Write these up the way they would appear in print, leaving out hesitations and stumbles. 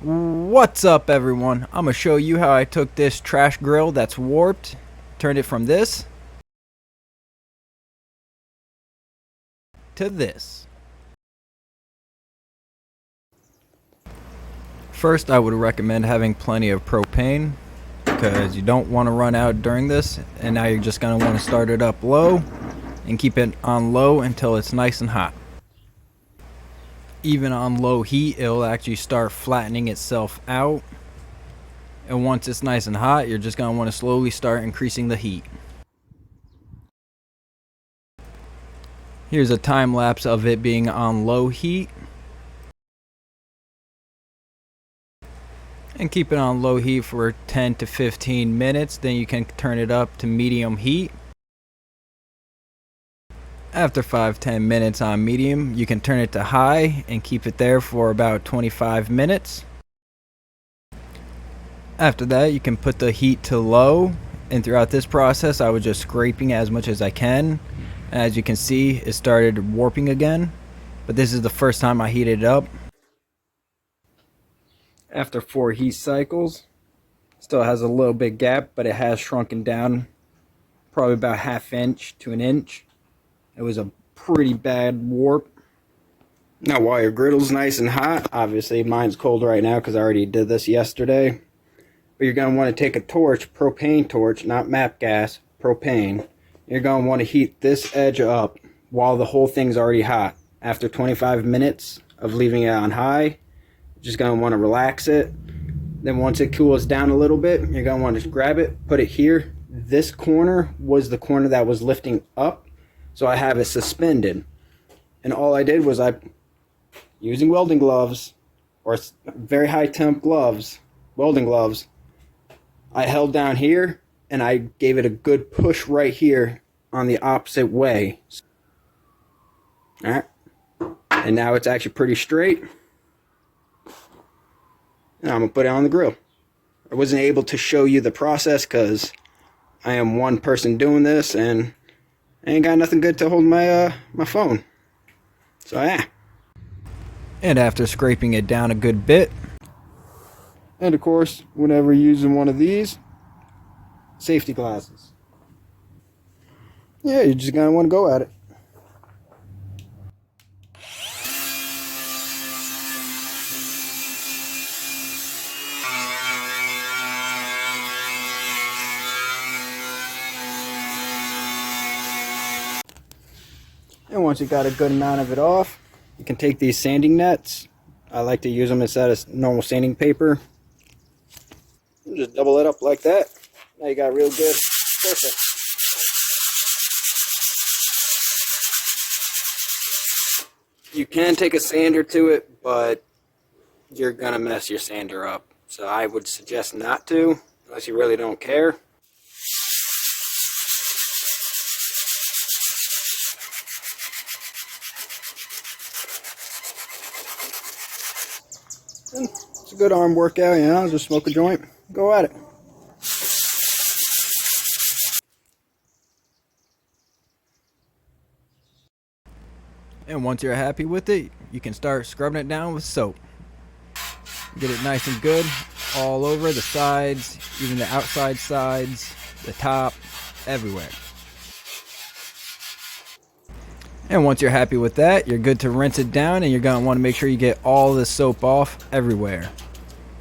What's up, everyone? I'm gonna show you how I took this trash grill that's warped, turned it from this to this. First, I would recommend having plenty of propane because you don't want to run out during this, and now you're just gonna want to start it up low and keep it on low until it's nice and hot. Even on low heat, it'll actually start flattening itself out. And once it's nice and hot, you're just going to want to slowly start increasing the heat. Here's a time lapse of it being on low heat. And keep it on low heat for 10 to 15 minutes. Then you can turn it up to medium heat. After 5-10 minutes on medium, you can turn it to high and keep it there for about 25 minutes. After that, you can put the heat to low, and throughout this process I was just scraping as much as I can. As you can see, it started warping again, but this is the first time I heated it up. After 4 heat cycles, still has a little bit gap, but it has shrunken down probably about ½ inch to 1 inch. It was a pretty bad warp. Now while your griddle's nice and hot, obviously mine's cold right now because I already did this yesterday, but you're going to want to take a torch, propane torch, not MAP gas, propane. You're going to want to heat this edge up while the whole thing's already hot. After 25 minutes of leaving it on high, you're just going to want to relax it. Then once it cools down a little bit, you're going to want to grab it, put it here. This corner was the corner that was lifting up, so I have it suspended. And all I did was using welding gloves, or very high temp gloves, welding gloves, I held down here and I gave it a good push right here on the opposite way. Alright, and now it's actually pretty straight. And I'm going to put it on the grill. I wasn't able to show you the process because I am one person doing this and I ain't got nothing good to hold my phone. So yeah. And after scraping it down a good bit, and of course, whenever using one of these, safety glasses. Yeah, you're just gonna want to go at it. And once you got a good amount of it off, you can take these sanding nets. I like to use them instead of normal sanding paper. Just double it up like that. Now you got real good surface. You can take a sander to it, but you're gonna mess your sander up. So I would suggest not to, unless you really don't care. And it's a good arm workout, you know, just smoke a joint, go at it. And once you're happy with it, you can start scrubbing it down with soap. Get it nice and good all over the sides, even the outside sides, the top, everywhere. And once you're happy with that, you're good to rinse it down, and you're going to want to make sure you get all the soap off everywhere.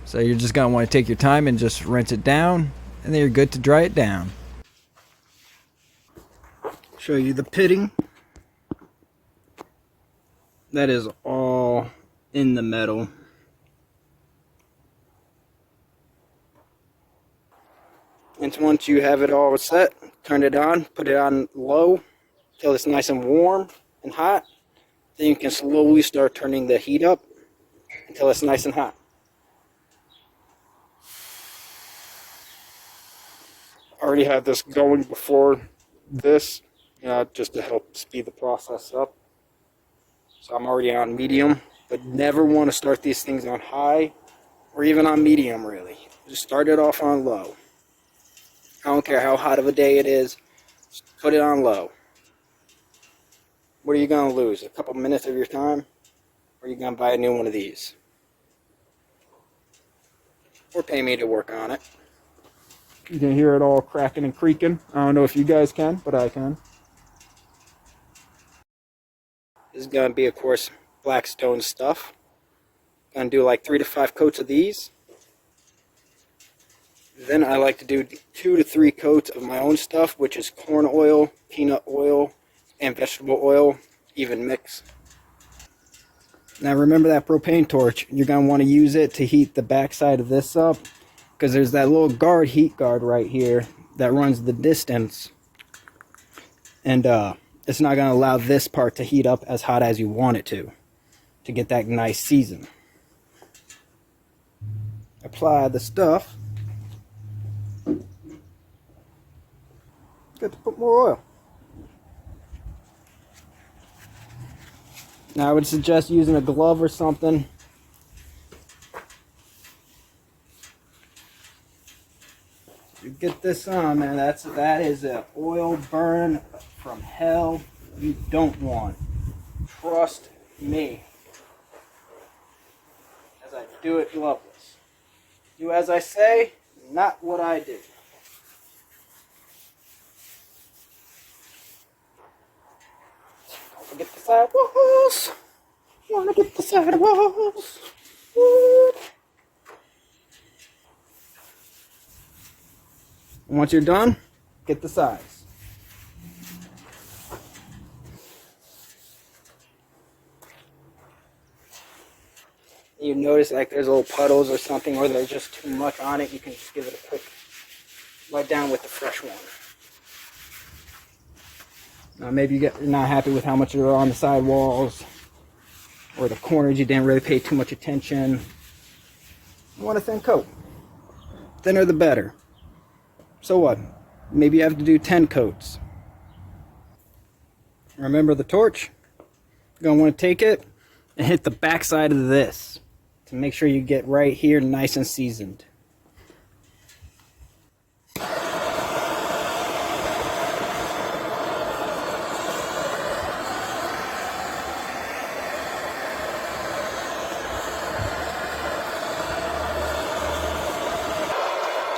So you're just going to want to take your time and just rinse it down, and then you're good to dry it down. Show you the pitting. That is all in the metal. And once you have it all set, turn it on, put it on low till it's nice and warm and hot. Then you can slowly start turning the heat up until it's nice and hot. I already had this going before this, just to help speed the process up. So I'm already on medium, but never want to start these things on high or even on medium really. Just start it off on low. I don't care how hot of a day it is, just put it on low. What are you going to lose? A couple minutes of your time? Or are you going to buy a new one of these? or pay me to work on it. You can hear it all cracking and creaking. I don't know if you guys can, but I can. This is going to be, of course, Blackstone stuff. Going to do like 3 to 5 coats of these. Then I like to do 2 to 3 coats of my own stuff, which is corn oil, peanut oil, and vegetable oil, even mix. Now remember that propane torch. You're going to want to use it to heat the backside of this up, because there's that little guard, heat guard right here that runs the distance. And it's not going to allow this part to heat up as hot as you want it to get that nice season. Apply the stuff. Got to put more oil. Now I would suggest using a glove or something. You get this on, man. That is an oil burn from hell you don't want. Trust me. As I do it gloveless. Do as I say, not what I do. Don't forget the sidewalls. Wanna get the sidewalls. Woo. Once you're done, get the sides. You notice like there's little puddles or something, or there's just too much on it, you can just give it a quick wipe down with the fresh one. Now maybe you're not happy with how much are on the side walls, or the corners you didn't really pay too much attention. You want a thin coat. Thinner the better. So what? Maybe you have to do 10 coats. Remember the torch? You're going to want to take it and hit the back side of this to make sure you get right here nice and seasoned.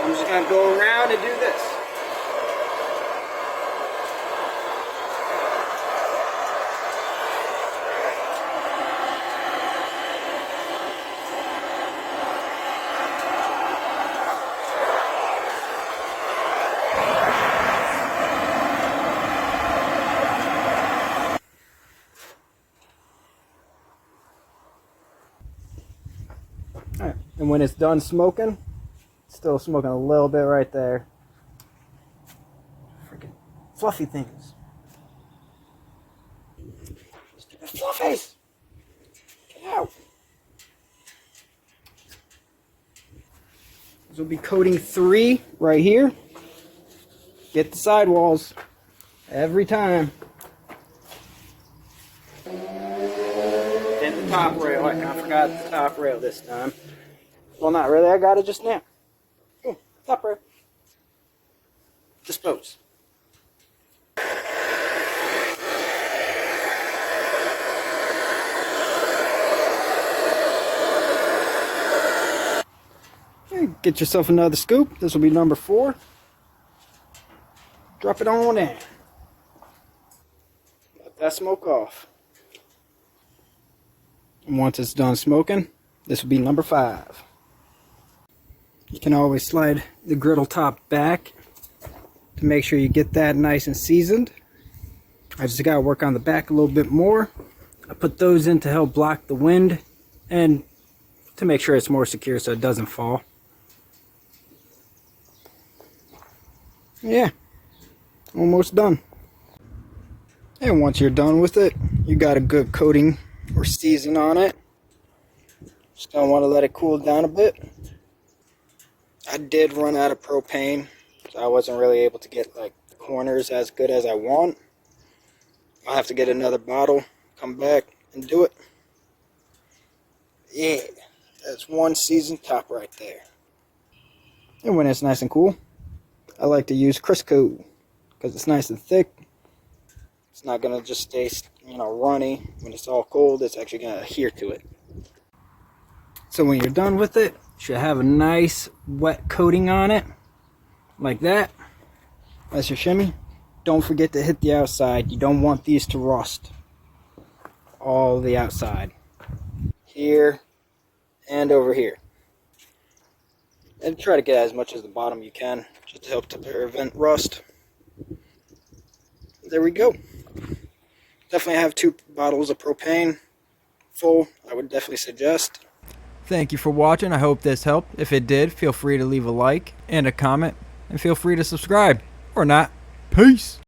I'm just going to go around and do this. All right. And when it's done smoking, still smoking a little bit right there. Freaking fluffy things. Stupid fluffies! Get out! This will be coating 3 right here. Get the sidewalls every time. Hit the top rail. I forgot the top rail this time. Well, not really. I got it just now. Top rail. Dispose. Okay, get yourself another scoop. This will be number 4. Drop it on in. Let that smoke off. And once it's done smoking, this will be number 5. You can always slide the griddle top back to make sure you get that nice and seasoned. I just got to work on the back a little bit more. I put those in to help block the wind and to make sure it's more secure so it doesn't fall. Yeah, almost done. And once you're done with it, you got a good coating or season on it. Just gonna want to let it cool down a bit. I did run out of propane, so I wasn't really able to get like the corners as good as I want. I'll have to get another bottle, come back and do it. Yeah, that's one seasoned top right there. And when it's nice and cool, I like to use Crisco because it's nice and thick. It's not gonna just stay, runny. When it's all cold, it's actually gonna adhere to it. So when you're done with it, Should have a nice wet coating on it, like that. That's your shimmy. Don't forget to hit the outside. You don't want these to rust. All the outside. Here and over here. And try to get as much as the bottom you can, just to help to prevent rust. There we go. Definitely have 2 bottles of propane full. I would definitely suggest. Thank you for watching. I hope this helped. If it did, feel free to leave a like and a comment, and feel free to subscribe or not. Peace.